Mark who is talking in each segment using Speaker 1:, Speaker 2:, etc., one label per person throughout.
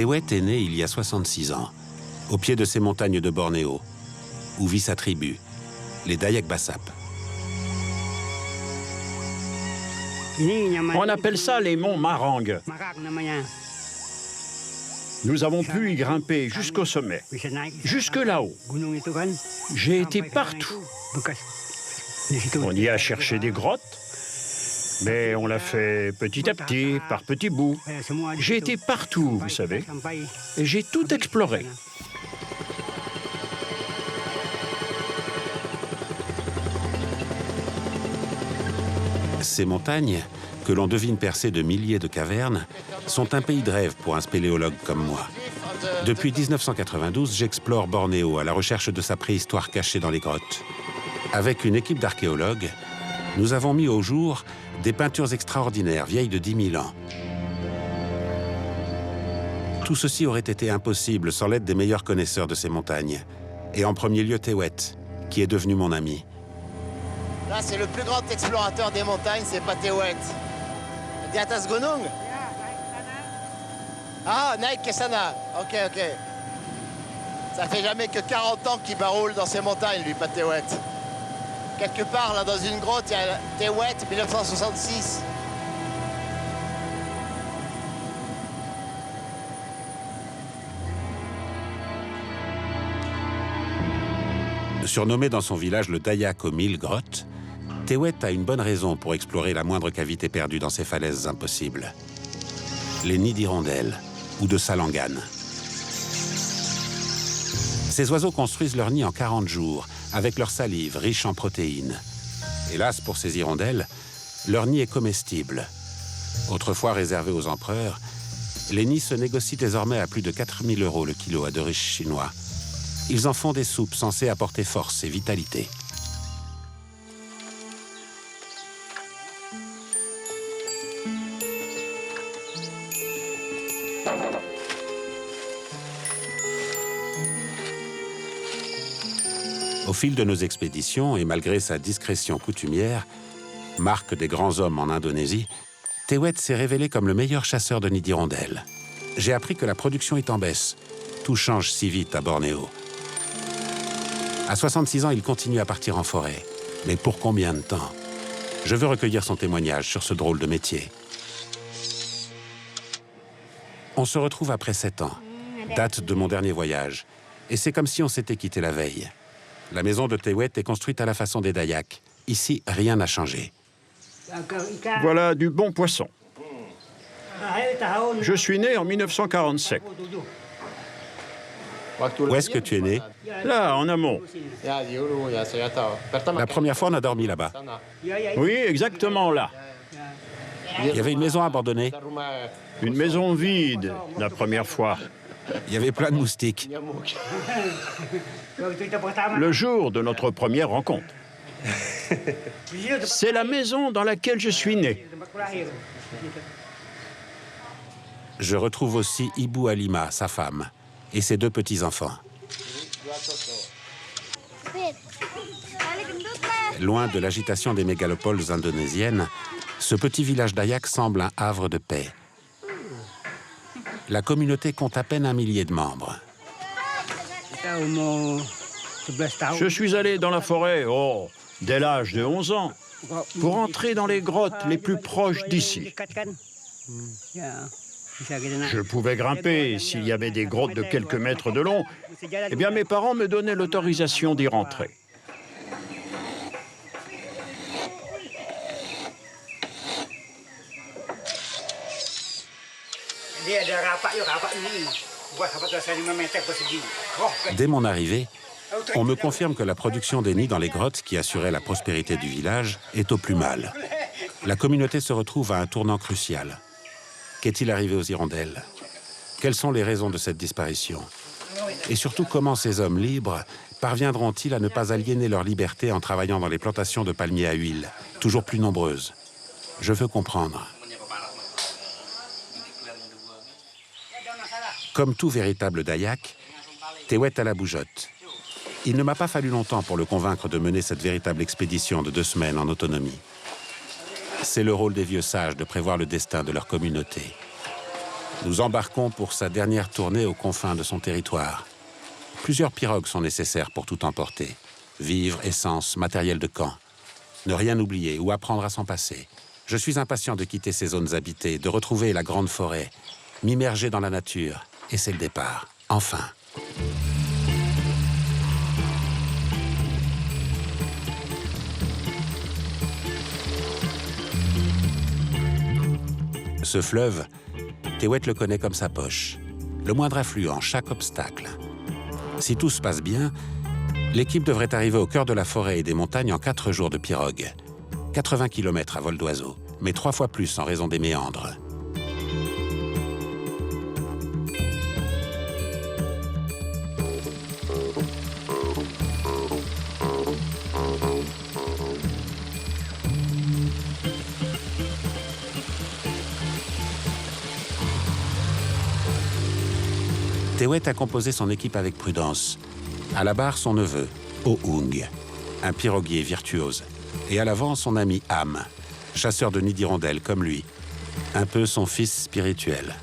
Speaker 1: Tewet est né il y a 66 ans, au pied de ces montagnes de Bornéo, où vit sa tribu, les Dayak Bassap.
Speaker 2: On appelle ça les monts Marang. Nous avons pu y grimper jusqu'au sommet, jusque là-haut. J'ai été partout. On y a cherché des grottes, mais on l'a fait petit à petit, par petits bouts. J'ai été partout, vous savez, et j'ai tout exploré.
Speaker 1: Ces montagnes, que l'on devine percées de milliers de cavernes, sont un pays de rêve pour un spéléologue comme moi. Depuis 1992, j'explore Bornéo à la recherche de sa préhistoire cachée dans les grottes. Avec une équipe d'archéologues, nous avons mis au jour des peintures extraordinaires, vieilles de 10 000 ans. Tout ceci aurait été impossible sans l'aide des meilleurs connaisseurs de ces montagnes. Et en premier lieu, Tewet, qui est devenu mon ami.
Speaker 3: Là, c'est le plus grand explorateur des montagnes, c'est pas Tewet. Di atas gunung? Ah, naik ke sana. Ok, ok. Ça fait jamais que 40 ans qu'il baroule dans ces montagnes, lui, pas Tewet. Quelque part, là, dans une grotte, il y a Tewet, 1966.
Speaker 1: Surnommé dans son village le Dayak aux 1000 grottes, Tewet a une bonne raison pour explorer la moindre cavité perdue dans ces falaises impossibles. Les nids d'hirondelles ou de salanganes. Ces oiseaux construisent leur nid en 40 jours, avec leur salive riche en protéines. Hélas, pour ces hirondelles, leur nid est comestible. Autrefois réservé aux empereurs, les nids se négocient désormais à plus de 4 000 € le kilo à de riches chinois. Ils en font des soupes censées apporter force et vitalité. Au fil de nos expéditions, et malgré sa discrétion coutumière, marque des grands hommes en Indonésie, Tewet s'est révélé comme le meilleur chasseur de nids d'hirondelles. J'ai appris que la production est en baisse. Tout change si vite à Bornéo. À 66 ans, il continue à partir en forêt. Mais pour combien de temps? Je veux recueillir son témoignage sur ce drôle de métier. On se retrouve après 7 ans, date de mon dernier voyage. Et c'est comme si on s'était quitté la veille. La maison de Tewet est construite à la façon des Dayak. Ici, rien n'a changé.
Speaker 2: Voilà du bon poisson. Je suis né en 1947.
Speaker 1: Où est-ce que tu es né?
Speaker 2: Là, en amont.
Speaker 1: La première fois, on a dormi là-bas.
Speaker 2: Oui, exactement là.
Speaker 1: Il y avait une maison abandonnée.
Speaker 2: Une maison vide, la première fois.
Speaker 1: Il y avait plein de moustiques.
Speaker 2: Le jour de notre première rencontre. C'est la maison dans laquelle je suis né.
Speaker 1: Je retrouve aussi Ibu Alima, sa femme, et ses 2 petits-enfants. Loin de l'agitation des mégalopoles indonésiennes, ce petit village Dayak semble un havre de paix. La communauté compte à peine 1 millier de membres.
Speaker 2: Je suis allé dans la forêt, dès l'âge de 11 ans, pour entrer dans les grottes les plus proches d'ici. Je pouvais grimper s'il y avait des grottes de quelques mètres de long. Eh bien, mes parents me donnaient l'autorisation d'y rentrer.
Speaker 1: Dès mon arrivée, on me confirme que la production des nids dans les grottes, qui assurait la prospérité du village, est au plus mal. La communauté se retrouve à un tournant crucial. Qu'est-il arrivé aux hirondelles? Quelles sont les raisons de cette disparition? Et surtout, comment ces hommes libres parviendront-ils à ne pas aliéner leur liberté en travaillant dans les plantations de palmiers à huile, toujours plus nombreuses? Je veux comprendre. Comme tout véritable Dayak, Tewet a la bougeotte. Il ne m'a pas fallu longtemps pour le convaincre de mener cette véritable expédition de 2 semaines en autonomie. C'est le rôle des vieux sages de prévoir le destin de leur communauté. Nous embarquons pour sa dernière tournée aux confins de son territoire. Plusieurs pirogues sont nécessaires pour tout emporter. Vivres, essence, matériel de camp. Ne rien oublier ou apprendre à s'en passer. Je suis impatient de quitter ces zones habitées, de retrouver la grande forêt, m'immerger dans la nature. Et c'est le départ. Enfin. Ce fleuve, Tewet le connaît comme sa poche. Le moindre affluent, chaque obstacle. Si tout se passe bien, l'équipe devrait arriver au cœur de la forêt et des montagnes en 4 jours de pirogue. 80 km à vol d'oiseau, mais 3 fois plus en raison des méandres. Tewet a composé son équipe avec prudence. À la barre, son neveu, Ohung, un piroguier virtuose. Et à l'avant, son ami Am, chasseur de nids d'hirondelles comme lui. Un peu son fils spirituel.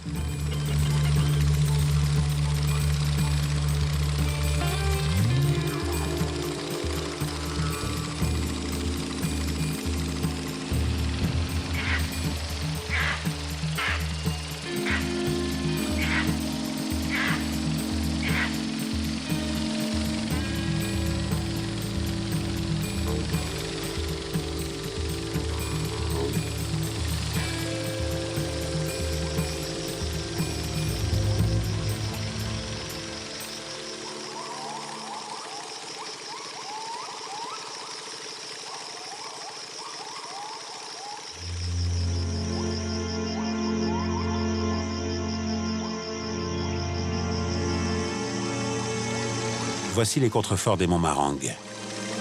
Speaker 1: Voici les contreforts des monts Marang.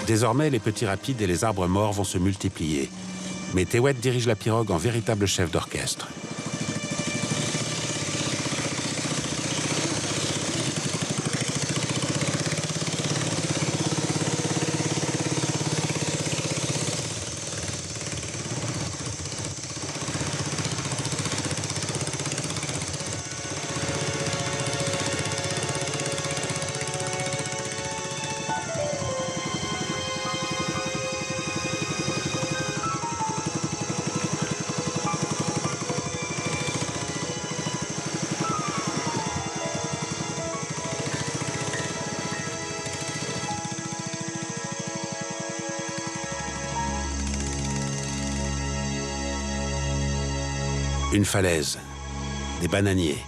Speaker 1: Désormais, les petits rapides et les arbres morts vont se multiplier. Mais Tewet dirige la pirogue en véritable chef d'orchestre. Une falaise, des bananiers,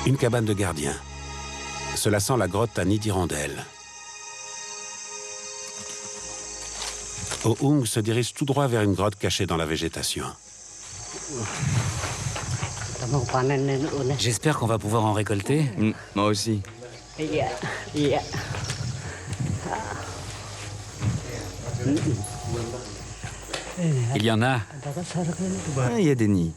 Speaker 1: une cabane de gardien. Cela sent la grotte à nid d'hirondelles. Ohung se dirige tout droit vers une grotte cachée dans la végétation.
Speaker 4: J'espère qu'on va pouvoir en récolter.
Speaker 5: Moi aussi.
Speaker 4: Il y en a.
Speaker 5: Il y a des nids.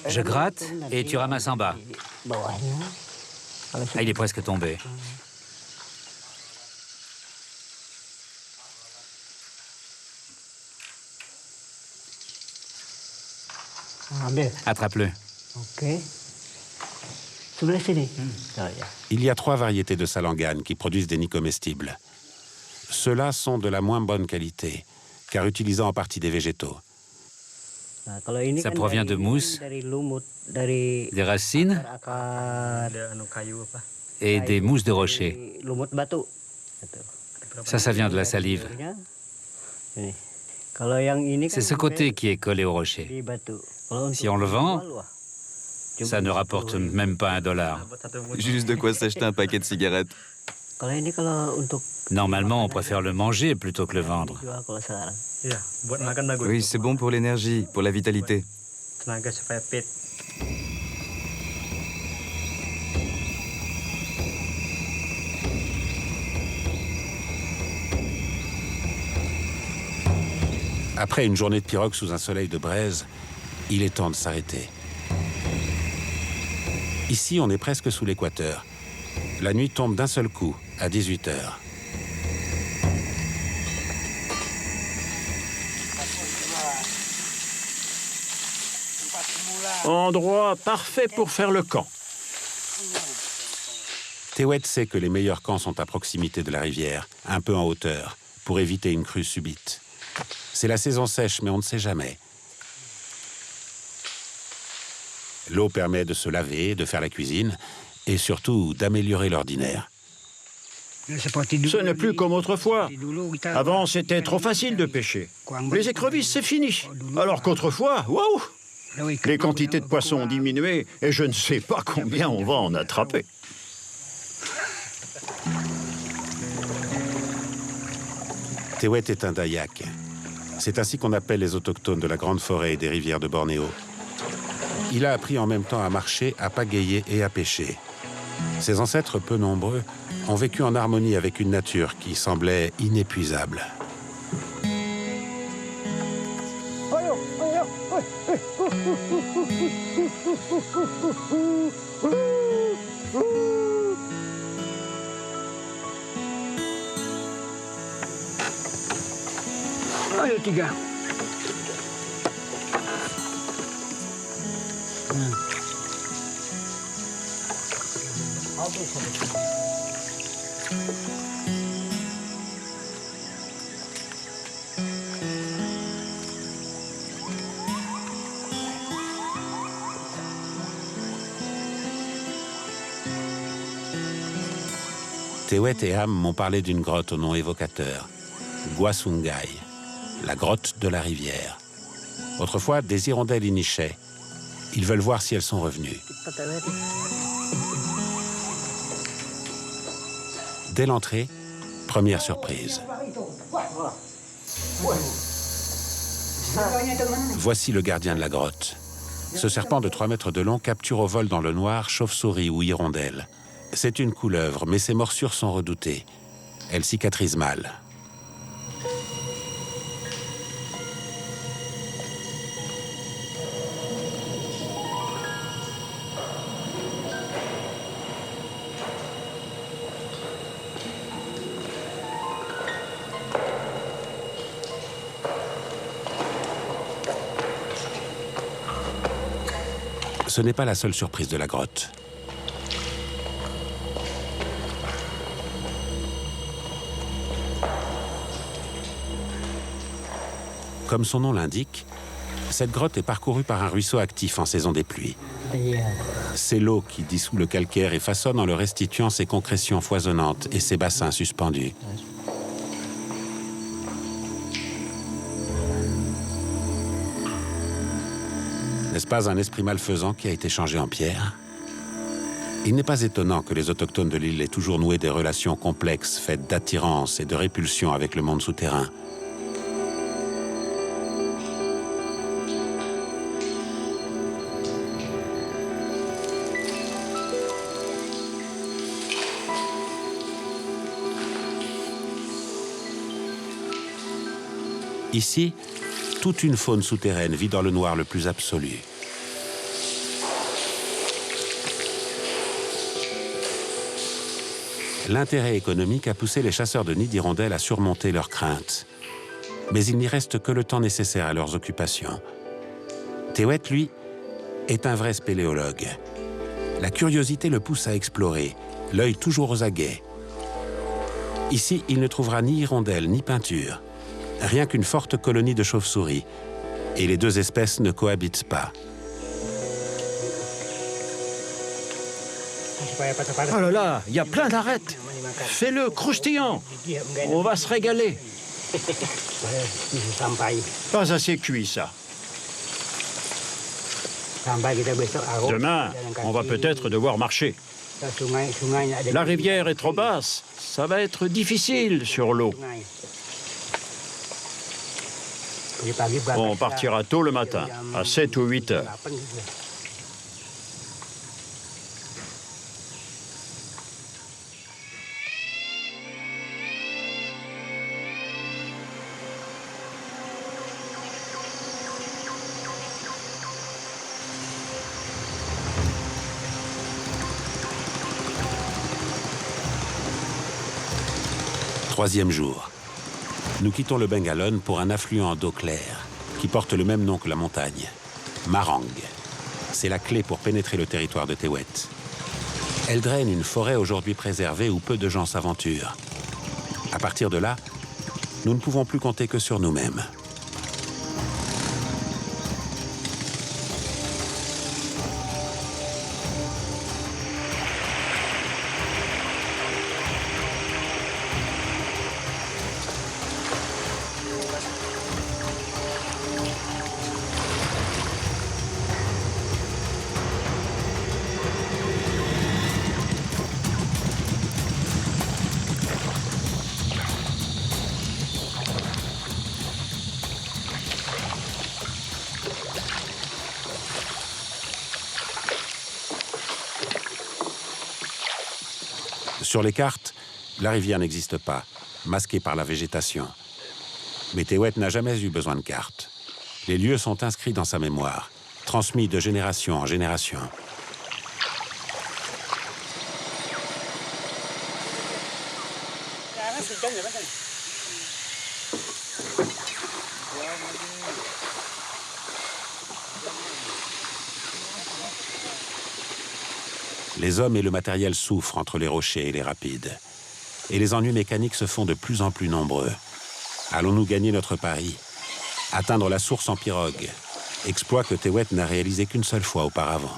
Speaker 4: Je gratte et tu ramasses en bas. Ah, il est presque tombé. Attrape-le.
Speaker 1: Il y a 3 variétés de salanganes qui produisent des nids comestibles. Ceux-là sont de la moins bonne qualité, car utilisant en partie des végétaux.
Speaker 4: Ça provient de mousse, des racines et des mousses de rocher. Ça vient de la salive. C'est ce côté qui est collé au rocher. Si on le vend, ça ne rapporte même pas $1.
Speaker 5: Juste de quoi s'acheter un paquet de cigarettes.
Speaker 4: Normalement, on préfère le manger plutôt que le vendre.
Speaker 5: Oui, c'est bon pour l'énergie, pour la vitalité.
Speaker 1: Après une journée de pirogue sous un soleil de braise, il est temps de s'arrêter. Ici, on est presque sous l'équateur. La nuit tombe d'un seul coup, à 18 heures.
Speaker 2: Endroit parfait pour faire le camp.
Speaker 1: Tewet sait que les meilleurs camps sont à proximité de la rivière, un peu en hauteur, pour éviter une crue subite. C'est la saison sèche, mais on ne sait jamais. L'eau permet de se laver, de faire la cuisine, et surtout d'améliorer l'ordinaire.
Speaker 2: Ce n'est plus comme autrefois. Avant, c'était trop facile de pêcher. Les écrevisses, c'est fini. Alors qu'autrefois, waouh! Les quantités de poissons ont diminué et je ne sais pas combien on va en attraper.
Speaker 1: Tewet est un Dayak. C'est ainsi qu'on appelle les autochtones de la grande forêt et des rivières de Bornéo. Il a appris en même temps à marcher, à pagayer et à pêcher. Ses ancêtres peu nombreux ont vécu en harmonie avec une nature qui semblait inépuisable.
Speaker 6: Ayo tiga.
Speaker 1: Tewet et Ham m'ont parlé d'une grotte au nom évocateur, Gwasungai, la grotte de la rivière. Autrefois, des hirondelles y nichaient. Ils veulent voir si elles sont revenues. Dès l'entrée, première surprise. Voici le gardien de la grotte. Ce serpent de 3 mètres de long capture au vol dans le noir chauve-souris ou hirondelle. C'est une couleuvre, mais ses morsures sont redoutées. Elles cicatrisent mal. Ce n'est pas la seule surprise de la grotte. Comme son nom l'indique, cette grotte est parcourue par un ruisseau actif en saison des pluies. C'est l'eau qui dissout le calcaire et façonne en le restituant ses concrétions foisonnantes et ses bassins suspendus. N'est-ce pas un esprit malfaisant qui a été changé en pierre? Il n'est pas étonnant que les autochtones de l'île aient toujours noué des relations complexes faites d'attirance et de répulsion avec le monde souterrain. Ici, toute une faune souterraine vit dans le noir le plus absolu. L'intérêt économique a poussé les chasseurs de nids d'hirondelles à surmonter leurs craintes. Mais il n'y reste que le temps nécessaire à leurs occupations. Tewet, lui, est un vrai spéléologue. La curiosité le pousse à explorer, l'œil toujours aux aguets. Ici, il ne trouvera ni hirondelles ni peinture. Rien qu'une forte colonie de chauves-souris. Et les deux espèces ne cohabitent pas.
Speaker 2: Oh là là, il y a plein d'arêtes. Fais-le croustillant. On va se régaler. Pas assez cuit, ça. Demain, on va peut-être devoir marcher. La rivière est trop basse. Ça va être difficile sur l'eau. On partira tôt le matin, à 7 ou 8 heures.
Speaker 1: Troisième jour. Nous quittons le Bengalon pour un affluent d'eau claire qui porte le même nom que la montagne, Marang. C'est la clé pour pénétrer le territoire de Tewet. Elle draine une forêt aujourd'hui préservée où peu de gens s'aventurent. À partir de là, nous ne pouvons plus compter que sur nous-mêmes. Sur les cartes, la rivière n'existe pas, masquée par la végétation. Mais Tewet n'a jamais eu besoin de cartes. Les lieux sont inscrits dans sa mémoire, transmis de génération en génération. Les hommes et le matériel souffrent entre les rochers et les rapides. Et les ennuis mécaniques se font de plus en plus nombreux. Allons-nous gagner notre pari? Atteindre la source en pirogue, exploit que Tewet n'a réalisé qu'une seule fois auparavant.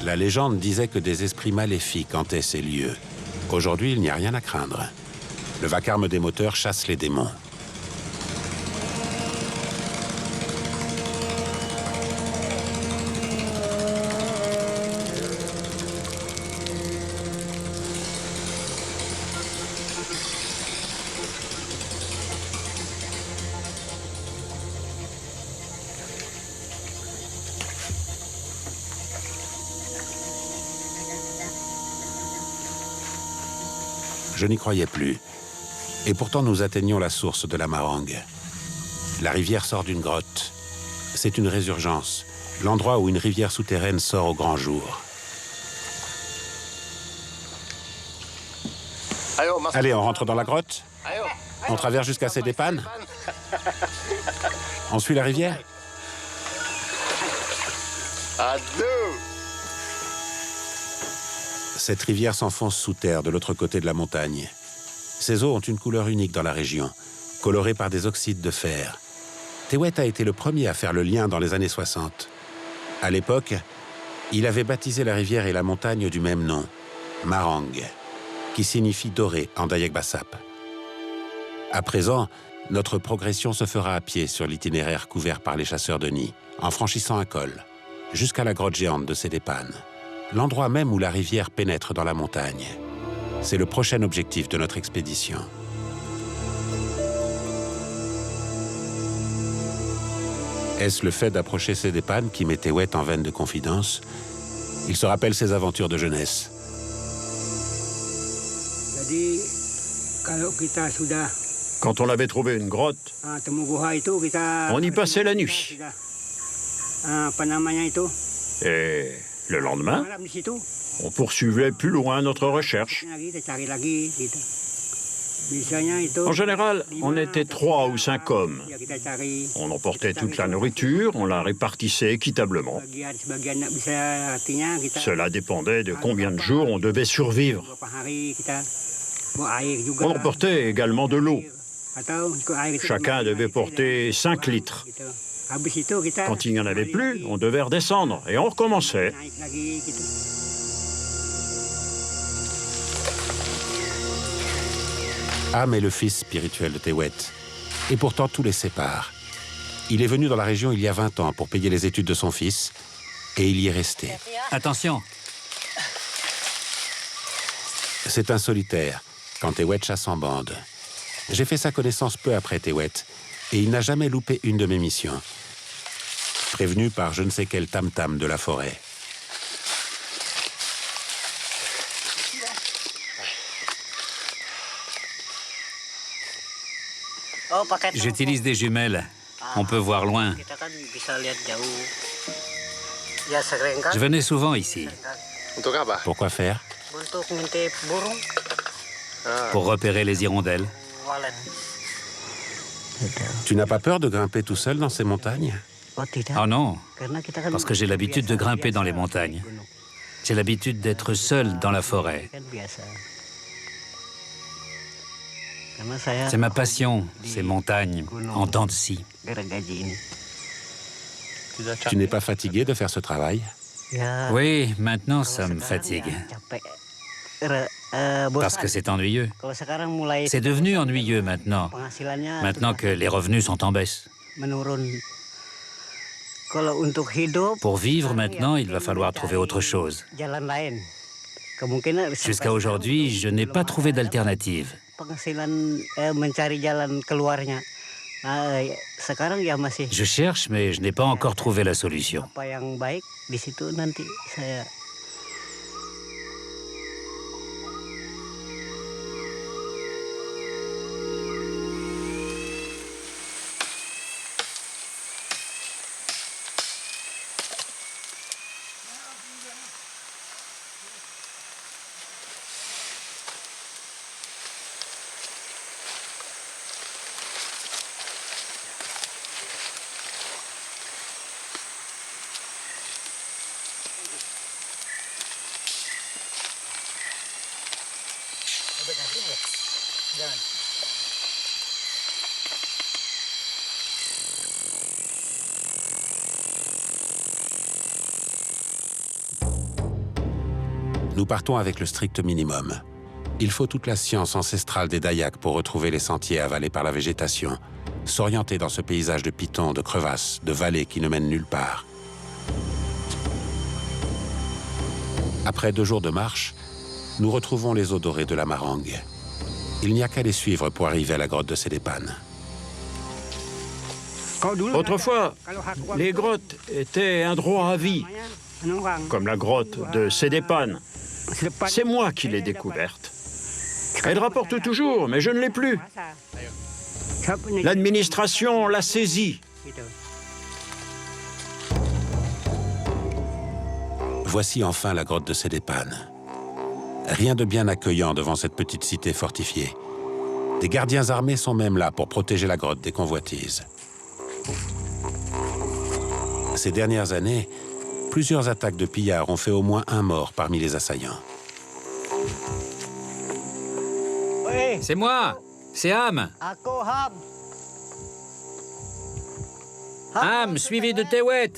Speaker 1: La légende disait que des esprits maléfiques hantaient ces lieux. Aujourd'hui, il n'y a rien à craindre. Le vacarme des moteurs chasse les démons. Je n'y croyais plus. Et pourtant, nous atteignions la source de la Marang. La rivière sort d'une grotte. C'est une résurgence, l'endroit où une rivière souterraine sort au grand jour. Allez, on rentre dans la grotte. On traverse jusqu'à Sedepan. On suit la rivière. Cette rivière s'enfonce sous terre de l'autre côté de la montagne. Ses eaux ont une couleur unique dans la région, colorée par des oxydes de fer. Tewet a été le premier à faire le lien dans les années 60. À l'époque, il avait baptisé la rivière et la montagne du même nom, Marang, qui signifie doré en Dayak Bassap. À présent, notre progression se fera à pied sur l'itinéraire couvert par les chasseurs de nids, en franchissant un col, jusqu'à la grotte géante de Sedepan, l'endroit même où la rivière pénètre dans la montagne. C'est le prochain objectif de notre expédition. Est-ce le fait d'approcher Sedepan qui met Tewet en veine de confidence? Il se rappelle ses aventures de jeunesse.
Speaker 2: Quand on avait trouvé une grotte, on y passait la nuit. Et le lendemain, on poursuivait plus loin notre recherche. En général, on était 3 ou 5 hommes. On emportait toute la nourriture, on la répartissait équitablement. Cela dépendait de combien de jours on devait survivre. On emportait également de l'eau. Chacun devait porter 5 litres. Quand il n'y en avait plus, on devait redescendre et on recommençait.
Speaker 1: Am est le fils spirituel de Tewet, et pourtant tout les sépare. Il est venu dans la région il y a 20 ans pour payer les études de son fils et il y est resté.
Speaker 4: Attention,
Speaker 1: C'est un solitaire, quand Tewet chasse en bande. J'ai fait sa connaissance peu après Tewet et il n'a jamais loupé une de mes missions. Prévenu par je ne sais quel tam-tam de la forêt.
Speaker 4: j'utilise des jumelles. On peut voir loin. Je venais souvent ici
Speaker 1: Pourquoi faire?
Speaker 4: pour repérer les hirondelles.
Speaker 1: Tu n'as pas peur de grimper tout seul dans ces montagnes?
Speaker 4: Oh non, parce que j'ai l'habitude de grimper dans les montagnes. J'ai l'habitude d'être seul dans la forêt. C'est ma passion, ces montagnes, en dents de scie.
Speaker 1: Tu n'es pas fatigué de faire ce travail?
Speaker 4: Oui, maintenant ça me fatigue, parce que c'est ennuyeux. C'est devenu ennuyeux maintenant, maintenant que les revenus sont en baisse. Pour vivre maintenant, il va falloir trouver autre chose. Jusqu'à aujourd'hui, je n'ai pas trouvé d'alternative. Je cherche, mais je n'ai pas encore trouvé la solution.
Speaker 1: Nous partons avec le strict minimum. Il faut toute la science ancestrale des Dayaks pour retrouver les sentiers avalés par la végétation, s'orienter dans ce paysage de pitons, de crevasses, de vallées qui ne mènent nulle part. Après 2 jours de marche, nous retrouvons les eaux dorées de la Marangue. Il n'y a qu'à les suivre pour arriver à la grotte de Sédépan.
Speaker 2: Autrefois, les grottes étaient un droit à vie, comme la grotte de Sédépan. C'est moi qui l'ai découverte. Elle rapporte toujours, mais je ne l'ai plus. L'administration l'a saisie.
Speaker 1: Voici enfin la grotte de Sédépan. Rien de bien accueillant devant cette petite cité fortifiée. Des gardiens armés sont même là pour protéger la grotte des convoitises. Ces dernières années, plusieurs attaques de pillards ont fait au moins 1 mort parmi les assaillants.
Speaker 4: C'est moi, c'est Ham. Ham, suivi de Tewet.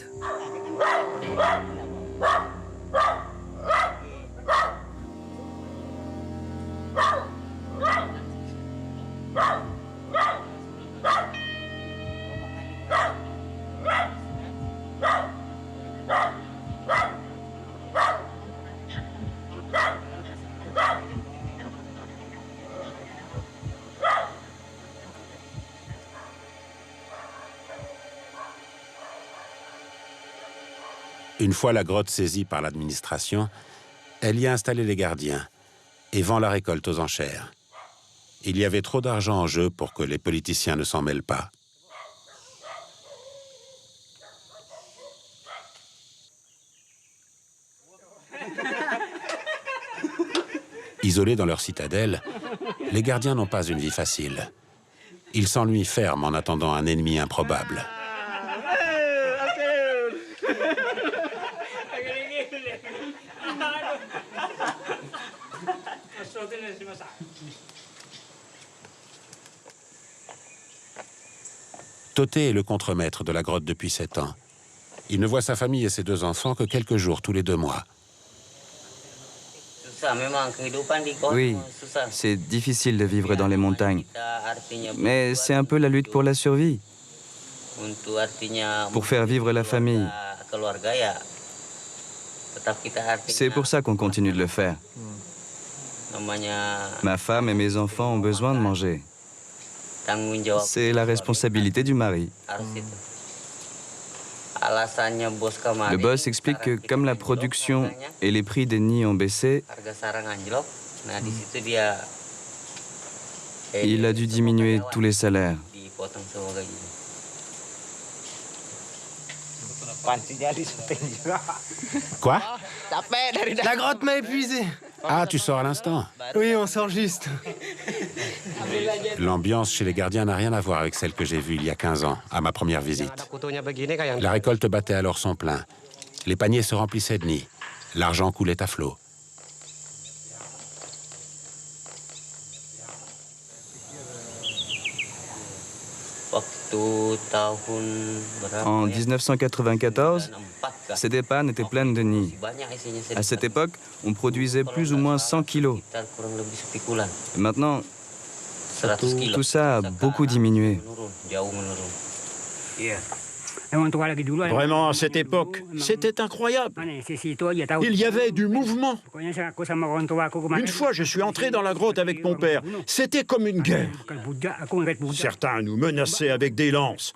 Speaker 1: Une fois la grotte saisie par l'administration, elle y a installé les gardiens et vend la récolte aux enchères. Il y avait trop d'argent en jeu pour que les politiciens ne s'en mêlent pas. Isolés dans leur citadelle, les gardiens n'ont pas une vie facile. Ils s'ennuient ferme en attendant un ennemi improbable. Toté est le contremaître de la grotte depuis 7 ans. Il ne voit sa famille et ses 2 enfants que quelques jours tous les 2 mois.
Speaker 5: Oui, c'est difficile de vivre dans les montagnes. Mais c'est un peu la lutte pour la survie.
Speaker 6: pour faire vivre la famille. C'est pour ça qu'on continue de le faire. Ma femme et mes enfants ont besoin de manger. C'est la responsabilité du mari. Le boss explique que comme la production et les prix des nids ont baissé, il a dû diminuer tous les salaires.
Speaker 1: Quoi?
Speaker 7: La grotte m'a épuisé.
Speaker 1: Ah, tu sors à l'instant?
Speaker 7: Oui, on sort juste.
Speaker 1: L'ambiance chez les gardiens n'a rien à voir avec celle que j'ai vue il y a 15 ans, à ma première visite. La récolte battait alors son plein. Les paniers se remplissaient de nids. L'argent coulait à flot.
Speaker 6: En 1994, Sedepan était pleine de nids. À cette époque, on produisait plus ou moins 100 kilos. Maintenant, tout ça a beaucoup diminué.
Speaker 2: Vraiment, à cette époque, c'était incroyable. Il y avait du mouvement. Une fois, je suis entré dans la grotte avec mon père. C'était comme une guerre. Certains nous menaçaient avec des lances.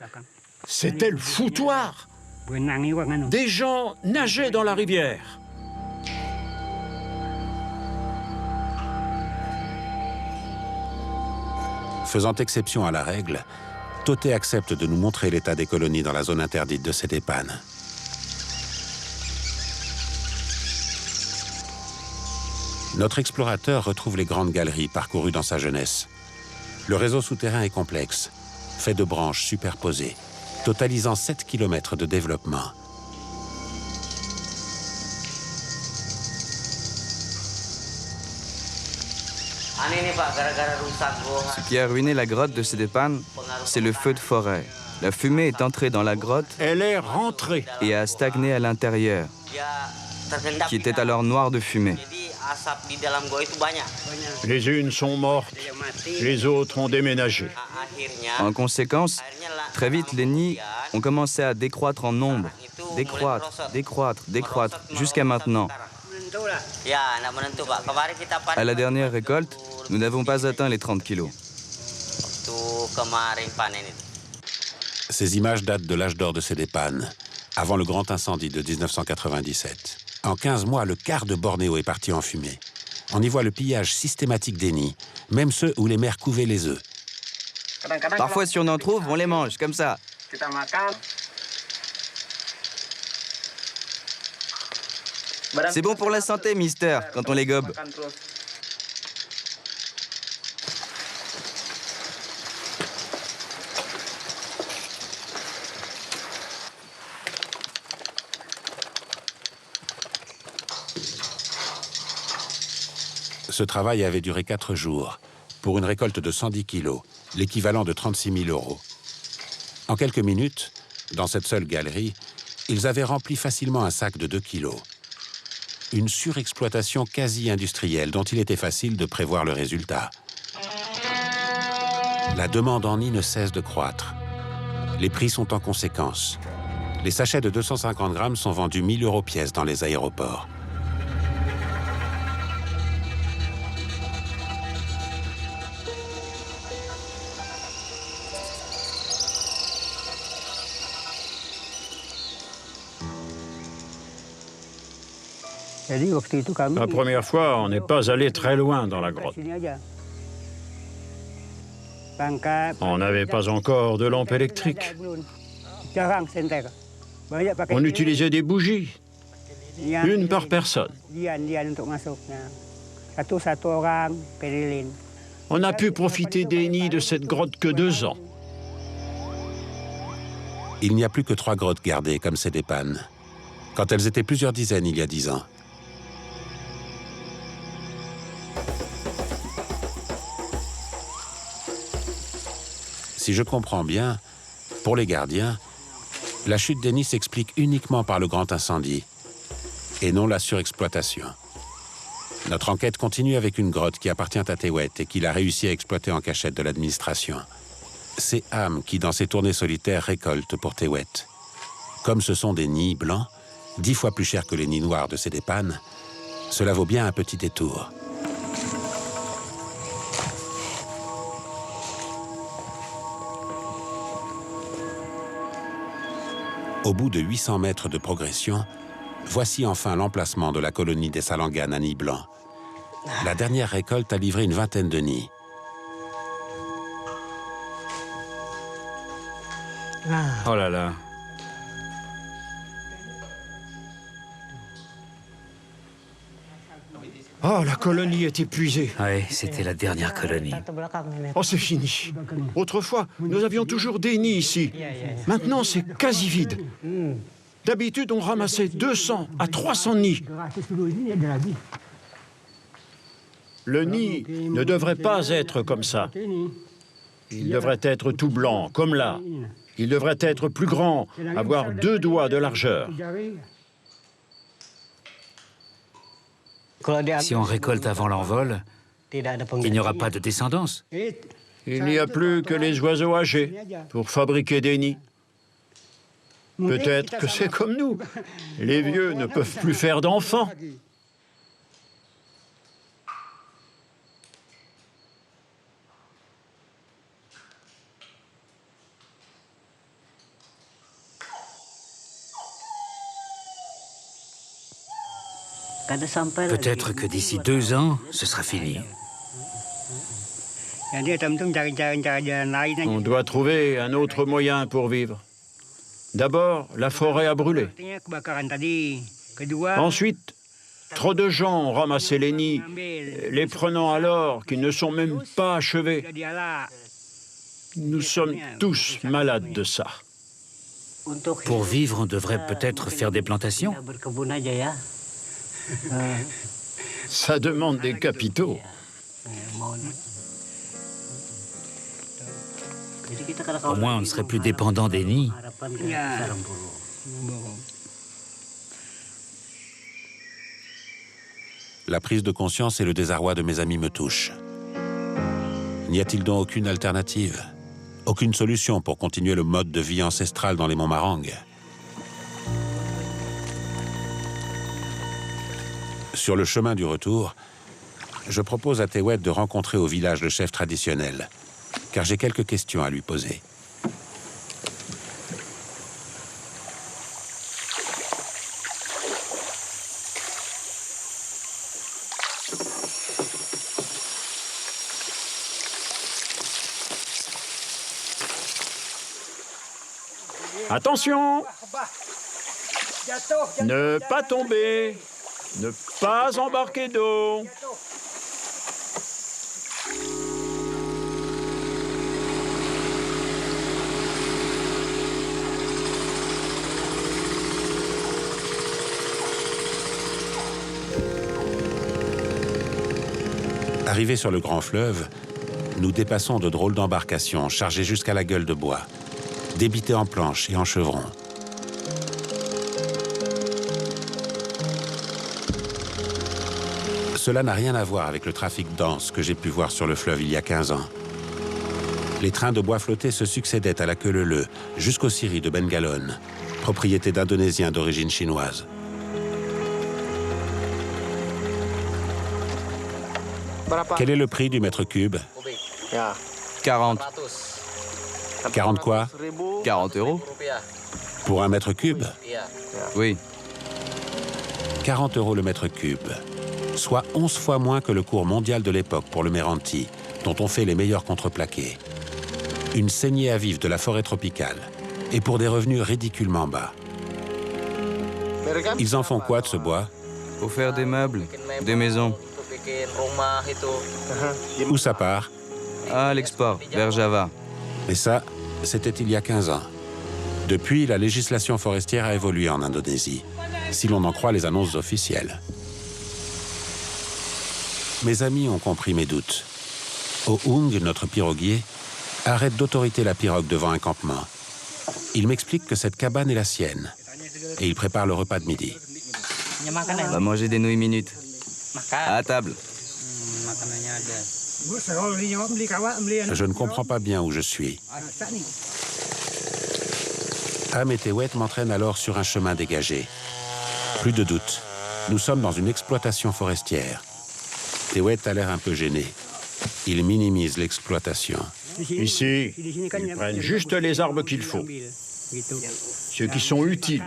Speaker 2: C'était le foutoir. Des gens nageaient dans la rivière.
Speaker 1: Faisant exception à la règle, Toté accepte de nous montrer l'état des colonies dans la zone interdite de Sedepan. Notre explorateur retrouve les grandes galeries parcourues dans sa jeunesse. Le réseau souterrain est complexe, fait de branches superposées, totalisant 7 km de développement.
Speaker 6: Ce qui a ruiné la grotte de Sedepan, c'est le feu de forêt. La fumée est entrée dans la grotte.
Speaker 2: Elle est rentrée.
Speaker 6: Et a stagné à l'intérieur, qui était alors noir de fumée.
Speaker 2: Les unes sont mortes, les autres ont déménagé.
Speaker 6: En conséquence, très vite, les nids ont commencé à décroître en nombre. Décroître, jusqu'à maintenant. À la dernière récolte, nous n'avons pas atteint les 30 kilos.
Speaker 1: Ces images datent de l'âge d'or de Sedepan, avant le grand incendie de 1997. En 15 mois, le quart de Bornéo est parti en fumée. On y voit le pillage systématique des nids, même ceux où les mères couvaient les œufs.
Speaker 6: Parfois, si on en trouve, on les mange, comme ça. C'est bon pour la santé, mister, quand on les gobe.
Speaker 1: Ce travail avait duré 4 jours, pour une récolte de 110 kilos, l'équivalent de 36 000 €. En quelques minutes, dans cette seule galerie, ils avaient rempli facilement un sac de 2 kilos. Une surexploitation quasi-industrielle dont il était facile de prévoir le résultat. La demande en nid ne cesse de croître. Les prix sont en conséquence. Les sachets de 250 grammes sont vendus 1 000 € pièce dans les aéroports.
Speaker 2: La première fois, on n'est pas allé très loin dans la grotte. On n'avait pas encore de lampe électrique. On utilisait des bougies, une par personne. On a pu profiter des nids de cette grotte que 2 ans.
Speaker 1: Il n'y a plus que 3 grottes gardées comme Sedepan, quand elles étaient plusieurs dizaines il y a 10 ans. Si je comprends bien, pour les gardiens, la chute des nids s'explique uniquement par le grand incendie et non la surexploitation. Notre enquête continue avec une grotte qui appartient à Tewet et qu'il a réussi à exploiter en cachette de l'administration. c'est Ham qui, dans ses tournées solitaires, récolte pour Tewet. Comme ce sont des nids blancs, 10 fois plus chers que les nids noirs de Cédépane, cela vaut bien un petit détour. Au bout de 800 mètres de progression, voici enfin l'emplacement de la colonie des Salanganes à nids blancs. La dernière récolte a livré une vingtaine de nids.
Speaker 4: Oh là là.
Speaker 2: Oh, la colonie est épuisée.
Speaker 4: Oui, c'était la dernière colonie.
Speaker 2: Oh, c'est fini. Autrefois, nous avions toujours des nids ici. Maintenant, c'est quasi vide. D'habitude, on ramassait 200 à 300 nids. Le nid ne devrait pas être comme ça. Il devrait être tout blanc, comme là. Il devrait être plus grand, avoir 2 doigts de largeur.
Speaker 4: Si on récolte avant l'envol, il n'y aura pas de descendance.
Speaker 2: Il n'y a plus que les oiseaux âgés pour fabriquer des nids. Peut-être que c'est comme nous. Les vieux ne peuvent plus faire d'enfants.
Speaker 4: Peut-être que d'ici 2 ans, ce sera fini.
Speaker 2: On doit trouver un autre moyen pour vivre. D'abord, la forêt a brûlé. Ensuite, trop de gens ont ramassé les nids, les prenant alors qu'ils ne sont même pas achevés. Nous sommes tous malades de ça.
Speaker 4: Pour vivre, on devrait peut-être faire des plantations.
Speaker 2: Ça demande des capitaux.
Speaker 4: Au moins, on ne serait plus dépendant des nids.
Speaker 1: La prise de conscience et le désarroi de mes amis me touchent. N'y a-t-il donc aucune alternative? Aucune solution pour continuer le mode de vie ancestral dans les Montmarang? Sur le chemin du retour, je propose à Tewet de rencontrer au village le chef traditionnel, car j'ai quelques questions à lui poser.
Speaker 2: Attention! Ne pas tomber! Ne pas embarquer d'eau!
Speaker 1: Arrivés sur le grand fleuve, nous dépassons de drôles d'embarcations chargées jusqu'à la gueule de bois, débitées en planches et en chevrons. Cela n'a rien à voir avec le trafic dense que j'ai pu voir sur le fleuve il y a 15 ans. Les trains de bois flottés se succédaient à la queue leu-leu jusqu'aux scieries de Bengalone, propriété d'Indonésiens d'origine chinoise. Quel est le prix du mètre cube?
Speaker 6: 40.
Speaker 1: 40 quoi?
Speaker 6: 40 euros?
Speaker 1: Pour un mètre cube?
Speaker 6: Oui.
Speaker 1: 40 euros le mètre cube, soit 11 fois moins que le cours mondial de l'époque pour le Méranti, dont on fait les meilleurs contreplaqués. Une saignée à vif de la forêt tropicale, et pour des revenus ridiculement bas. Ils en font quoi de ce bois?
Speaker 6: Pour faire des meubles, des maisons.
Speaker 1: Où ça part?
Speaker 6: À l'export, vers Java.
Speaker 1: Mais ça, c'était il y a 15 ans. Depuis, la législation forestière a évolué en Indonésie, si l'on en croit les annonces officielles. Mes amis ont compris mes doutes. Ohung, notre piroguier, arrête d'autorité la pirogue devant un campement. Il m'explique que cette cabane est la sienne, et il prépare le repas de midi.
Speaker 6: On va manger des nouilles minutes. À table.
Speaker 1: Je ne comprends pas bien où je suis. Am et Tewet m'entraînent alors sur un chemin dégagé. Plus de doute, nous sommes dans une exploitation forestière. Tewet a l'air un peu gêné. Il minimise l'exploitation.
Speaker 2: Ici, ils prennent juste les arbres qu'il faut. Ceux qui sont utiles.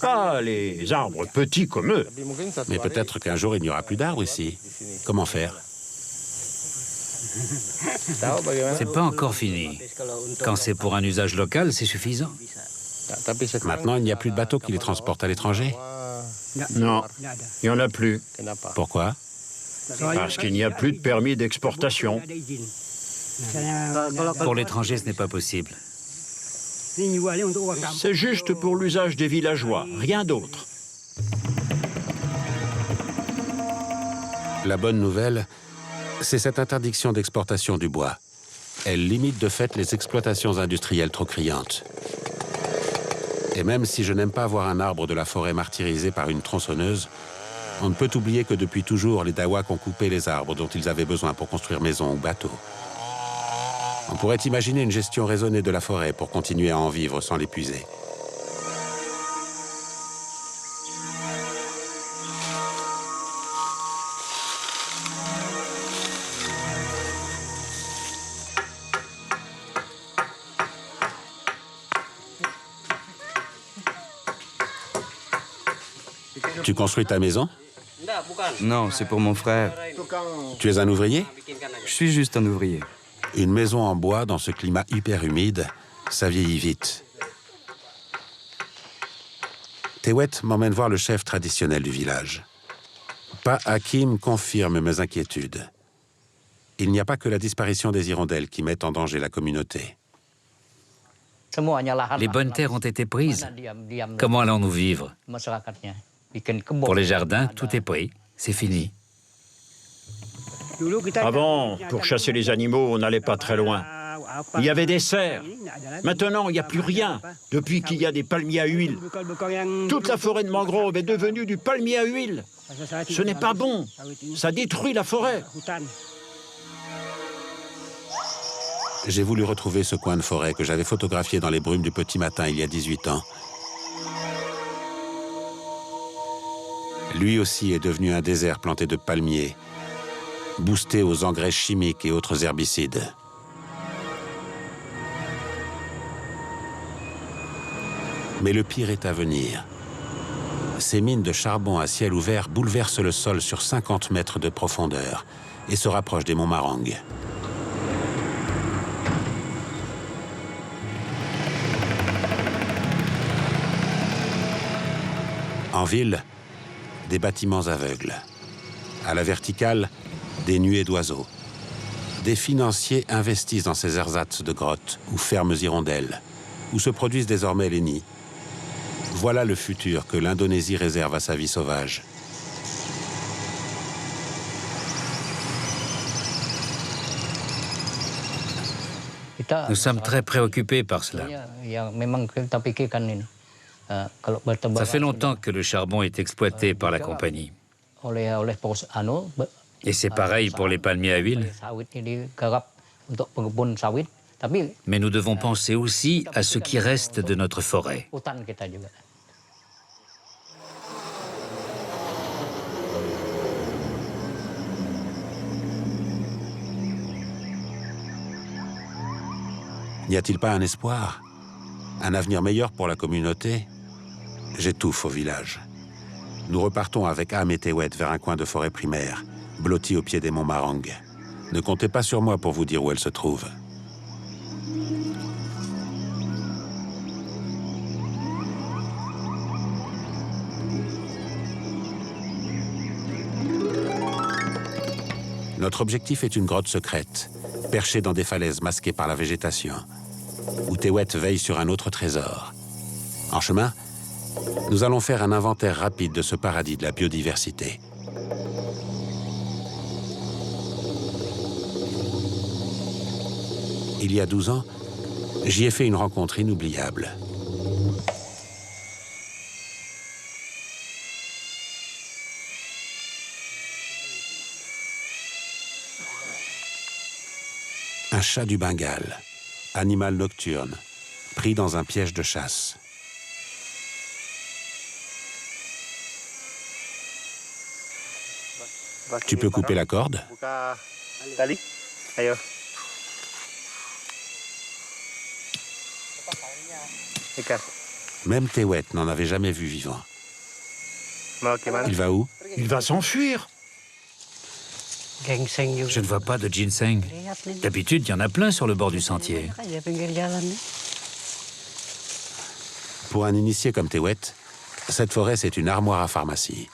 Speaker 2: Pas les arbres petits comme eux.
Speaker 1: Mais peut-être qu'un jour, il n'y aura plus d'arbres ici. Comment faire?
Speaker 4: C'est pas encore fini. Quand c'est pour un usage local, c'est suffisant.
Speaker 1: Maintenant, il n'y a plus de bateaux qui les transportent à l'étranger.
Speaker 2: Non, il n'y en a plus.
Speaker 1: Pourquoi?
Speaker 2: Parce qu'il n'y a plus de permis d'exportation.
Speaker 4: Pour l'étranger, ce n'est pas possible.
Speaker 2: C'est juste pour l'usage des villageois, rien d'autre.
Speaker 1: La bonne nouvelle, c'est cette interdiction d'exportation du bois. Elle limite de fait les exploitations industrielles trop criantes. Et même si je n'aime pas voir un arbre de la forêt martyrisé par une tronçonneuse, on ne peut oublier que depuis toujours, les Dawaks ont coupé les arbres dont ils avaient besoin pour construire maisons ou bateaux. On pourrait imaginer une gestion raisonnée de la forêt pour continuer à en vivre sans l'épuiser. Tu construis ta maison?
Speaker 6: Non, c'est pour mon frère.
Speaker 1: Tu es un ouvrier?
Speaker 6: Je suis juste un ouvrier.
Speaker 1: Une maison en bois dans ce climat hyper humide, ça vieillit vite. Tewet m'emmène voir le chef traditionnel du village. Pa Hakim confirme mes inquiétudes. Il n'y a pas que la disparition des hirondelles qui met en danger la communauté.
Speaker 4: Les bonnes terres ont été prises. Comment allons-nous vivre? Pour les jardins, tout est pris. C'est fini.
Speaker 2: Avant, pour chasser les animaux, on n'allait pas très loin. Il y avait des cerfs. Maintenant, il n'y a plus rien, depuis qu'il y a des palmiers à huile. Toute la forêt de mangrove est devenue du palmier à huile. Ce n'est pas bon. Ça détruit la forêt.
Speaker 1: J'ai voulu retrouver ce coin de forêt que j'avais photographié dans les brumes du petit matin il y a 18 ans. Lui aussi est devenu un désert planté de palmiers, boosté aux engrais chimiques et autres herbicides. Mais le pire est à venir. Ces mines de charbon à ciel ouvert bouleversent le sol sur 50 mètres de profondeur et se rapprochent des monts Marang. En ville, des bâtiments aveugles. À la verticale, des nuées d'oiseaux. Des financiers investissent dans ces ersatz de grottes ou fermes hirondelles, où se produisent désormais les nids. Voilà le futur que l'Indonésie réserve à sa vie sauvage.
Speaker 4: Nous sommes très préoccupés par cela. Ça fait longtemps que le charbon est exploité par la compagnie. Et c'est pareil pour les palmiers à huile. Mais nous devons penser aussi à ce qui reste de notre forêt.
Speaker 1: N'y a-t-il pas un espoir? Un avenir meilleur pour la communauté? J'étouffe au village. Nous repartons avec Am et Tewet vers un coin de forêt primaire, blotti au pied des monts Marang. Ne comptez pas sur moi pour vous dire où elle se trouve. Notre objectif est une grotte secrète, perchée dans des falaises masquées par la végétation, où Tewet veille sur un autre trésor. En chemin, nous allons faire un inventaire rapide de ce paradis de la biodiversité. Il y a 12 ans, j'y ai fait une rencontre inoubliable. Un chat du Bengale, animal nocturne, pris dans un piège de chasse. Tu peux couper la corde? Même Tewet n'en avait jamais vu vivant. Il va où?
Speaker 2: Il va s'enfuir.
Speaker 4: Je ne vois pas de ginseng. D'habitude, il y en a plein sur le bord du sentier.
Speaker 1: Pour un initié comme Tewet, cette forêt, c'est une armoire à pharmacie.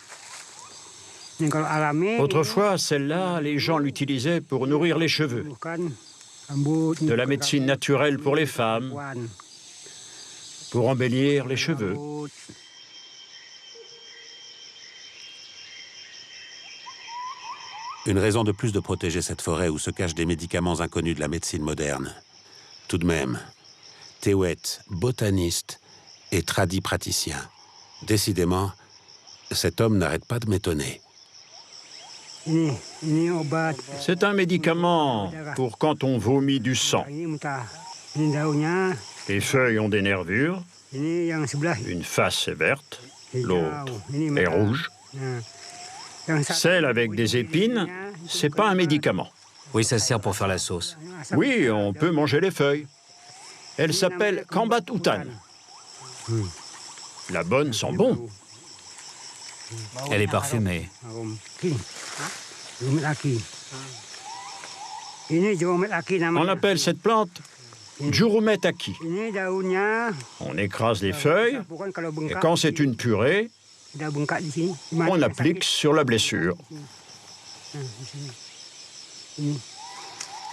Speaker 2: Autrefois, celle-là, les gens l'utilisaient pour nourrir les cheveux. De la médecine naturelle pour les femmes, pour embellir les cheveux.
Speaker 1: Une raison de plus de protéger cette forêt où se cachent des médicaments inconnus de la médecine moderne. Tout de même, Tewet, botaniste et tradit praticien. Décidément, cet homme n'arrête pas de m'étonner.
Speaker 2: C'est un médicament pour quand on vomit du sang. Les feuilles ont des nervures, une face est verte, l'autre est rouge. Celle avec des épines, c'est pas un médicament.
Speaker 4: Oui, ça sert pour faire la sauce.
Speaker 2: Oui, on peut manger les feuilles. Elle s'appelle Kambat Utan. La bonne sent bon.
Speaker 4: Elle est parfumée.
Speaker 2: On appelle cette plante Jurumetaki. On écrase les feuilles et quand c'est une purée, on applique sur la blessure.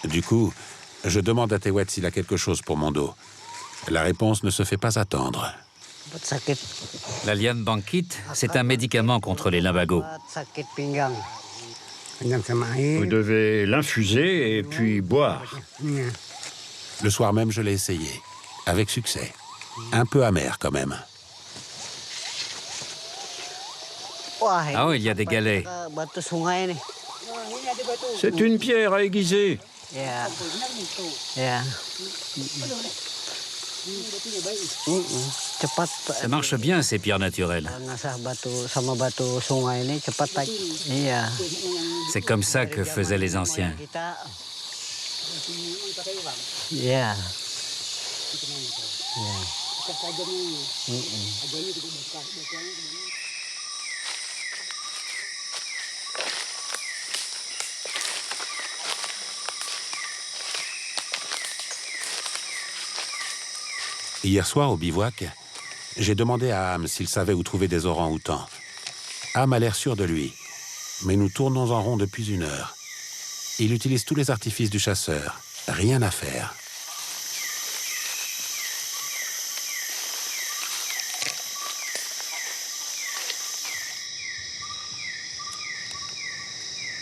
Speaker 1: Du coup, je demande à Tewet s'il a quelque chose pour mon dos. La réponse ne se fait pas attendre.
Speaker 4: La liane bankite, c'est un médicament contre les lumbagos.
Speaker 2: Vous devez l'infuser et puis boire.
Speaker 1: Le soir même, je l'ai essayé, avec succès. Un peu amer quand même.
Speaker 4: Ah oui, il y a des galets.
Speaker 2: C'est une pierre à aiguiser.
Speaker 4: Ça marche bien, ces pierres naturelles. C'est comme ça que faisaient les anciens.
Speaker 1: Hier soir, au bivouac, j'ai demandé à Ham s'il savait où trouver des orang-outans. Ham a l'air sûr de lui, mais nous tournons en rond depuis 1 heure. Il utilise tous les artifices du chasseur. Rien à faire.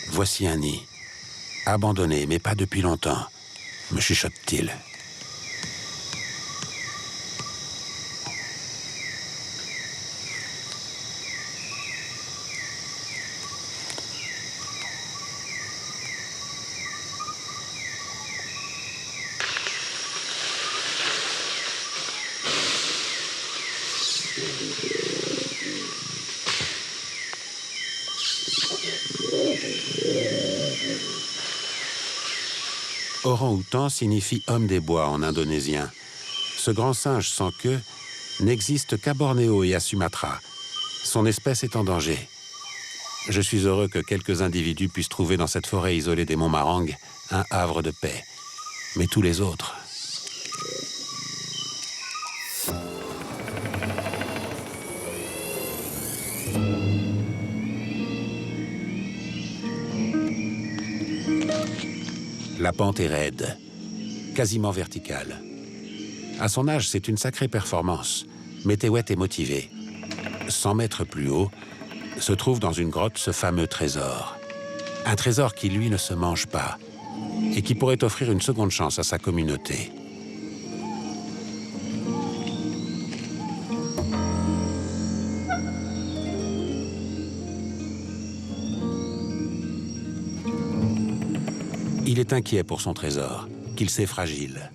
Speaker 1: Voici un nid. Abandonné, mais pas depuis longtemps, me chuchote-t-il. Orang-outan signifie homme des bois en indonésien. Ce grand singe sans queue n'existe qu'à Bornéo et à Sumatra. Son espèce est en danger. Je suis heureux que quelques individus puissent trouver dans cette forêt isolée des monts Marang un havre de paix. Mais tous les autres... La pente est raide, quasiment verticale. À son âge, c'est une sacrée performance, mais Tewet est motivé. 100 mètres plus haut, se trouve dans une grotte ce fameux trésor. Un trésor qui, lui, ne se mange pas et qui pourrait offrir une seconde chance à sa communauté. Il est inquiet pour son trésor. qu'il sait fragile.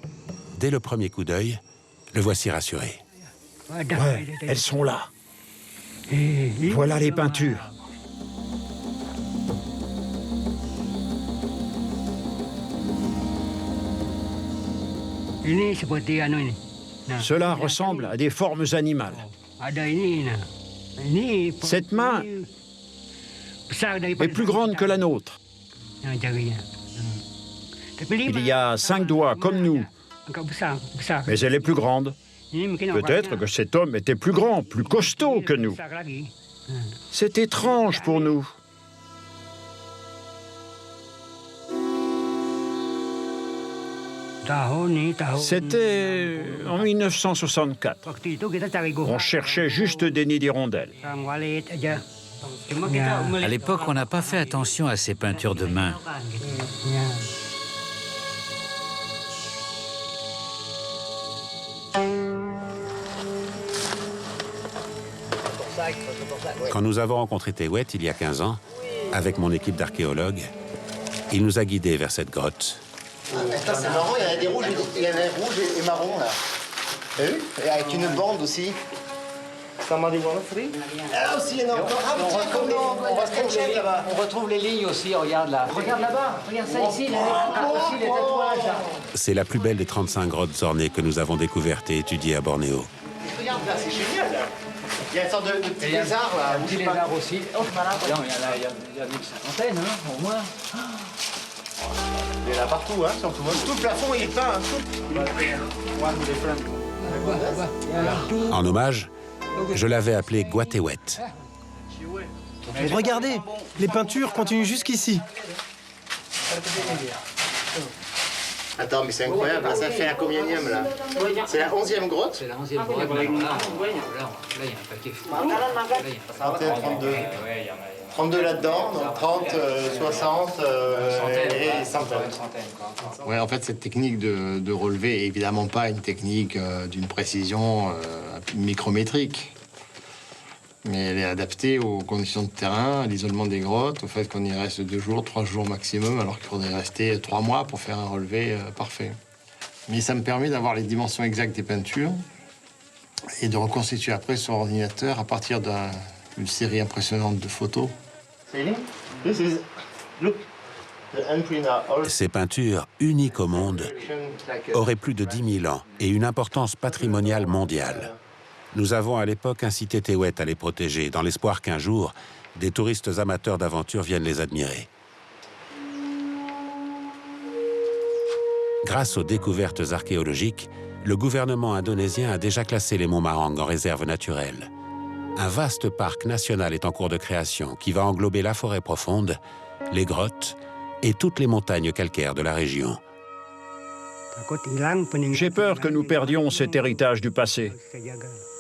Speaker 1: Dès le premier coup d'œil, le voici rassuré.
Speaker 2: Ouais, elles sont là. Voilà les peintures. Cela ressemble à des formes animales. Cette main est plus grande que la nôtre. Il y a 5 doigts comme nous, mais elle est plus grande. Peut-être que cet homme était plus grand, plus costaud que nous. C'est étrange pour nous. C'était en 1964. On cherchait juste des nids d'hirondelles.
Speaker 4: À l'époque, on n'a pas fait attention à ces peintures de main.
Speaker 1: Quand nous avons rencontré Tewet il y a 15 ans, avec mon équipe d'archéologues, il nous a guidés vers cette grotte.
Speaker 3: Ça c'est marrant, il y en a des rouges, il y en a rouges et marrons là. T'as vu? Et avec une bande aussi. Là aussi, il y en a encore.
Speaker 8: On retrouve les lignes aussi, regarde là. Regarde là-bas, regarde ça ici, les tatouages là.
Speaker 1: C'est la plus belle des 35 grottes ornées que nous avons découvertes et étudiées à Bornéo.
Speaker 3: Regarde là, c'est génial là. Il y a une sorte de petit lézard là.
Speaker 8: Un petit lézard aussi. Oh, il y a une cinquantaine, hein, au moins.
Speaker 3: Il y en a partout, hein, surtout. Tout le plafond, il est peint.
Speaker 1: En hommage, je l'avais appelé Guatewet.
Speaker 7: Regardez, les peintures continuent jusqu'ici.
Speaker 3: Attends, mais c'est incroyable, là, ça fait la combienième là. C'est la 11e grotte.
Speaker 8: C'est la 11e grotte. Là, il y a un paquet fou.
Speaker 3: 31, 32. 32 là-dedans, donc 30, 60 et centaines. Ouais, en fait, cette technique de relevé est évidemment pas une technique d'une précision micrométrique. Mais elle est adaptée aux conditions de terrain, à l'isolement des grottes, au fait qu'on y reste 2 jours, 3 jours maximum, alors qu'il faudrait rester 3 mois pour faire un relevé parfait. Mais ça me permet d'avoir les dimensions exactes des peintures et de reconstituer après sur ordinateur à partir d'une série impressionnante de photos.
Speaker 1: Ces peintures, uniques au monde, auraient plus de 10 000 ans et une importance patrimoniale mondiale. Nous avons à l'époque incité Tewet à les protéger, dans l'espoir qu'un jour, des touristes amateurs d'aventure viennent les admirer. Grâce aux découvertes archéologiques, le gouvernement indonésien a déjà classé les monts Marang en réserve naturelle. Un vaste parc national est en cours de création qui va englober la forêt profonde, les grottes et toutes les montagnes calcaires de la région.
Speaker 2: J'ai peur que nous perdions cet héritage du passé.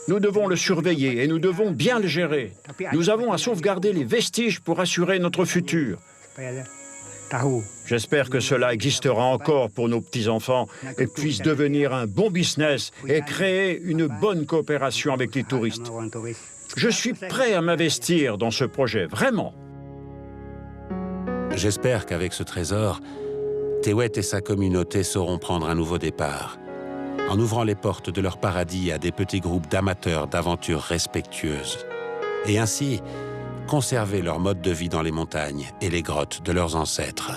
Speaker 2: Nous devons le surveiller et nous devons bien le gérer. Nous avons à sauvegarder les vestiges pour assurer notre futur. J'espère que cela existera encore pour nos petits-enfants et puisse devenir un bon business et créer une bonne coopération avec les touristes. Je suis prêt à m'investir dans ce projet, vraiment.
Speaker 1: J'espère qu'avec ce trésor, Tewet et sa communauté sauront prendre un nouveau départ, en ouvrant les portes de leur paradis à des petits groupes d'amateurs d'aventures respectueuses, et ainsi conserver leur mode de vie dans les montagnes et les grottes de leurs ancêtres.